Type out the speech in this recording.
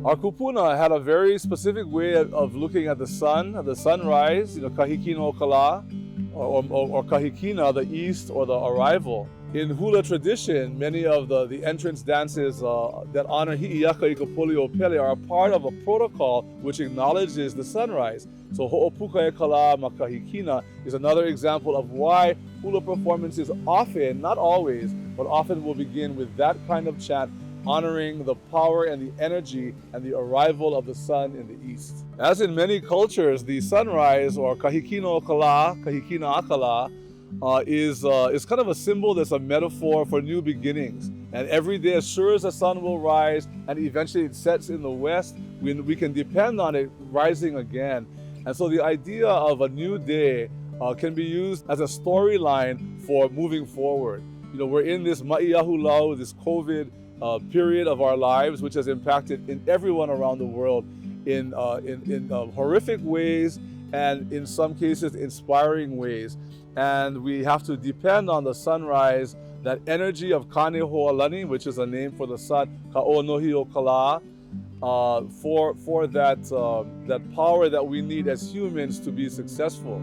Our kupuna had a very specific way of looking at the sun, at the sunrise, kahikina o kala, or kahikina, the east or the arrival. In hula tradition, many of the entrance dances that honor Hi'iaka Ikapuli o Pele are a part of a protocol which acknowledges the sunrise. So Ho'opuka e Kala Makahikina is another example of why hula performances often, not always, but often will begin with that kind of chant honoring the power and the energy and the arrival of the sun in the east. As in many cultures, the sunrise, or kahikina o kala, kahikina akala, is kind of a symbol that's a metaphor for new beginnings. And every day, as sure as the sun will rise and eventually it sets in the west, we can depend on it rising again. And so the idea of a new day can be used as a storyline for moving forward. We're in this ma'iahulau, this COVID period of our lives, which has impacted in everyone around the world in horrific ways and in some cases inspiring ways. And we have to depend on the sunrise, that energy of Kane Ho'alani, which is a name for the sun, Ka'o Nohi o Kala, for that power that we need as humans to be successful.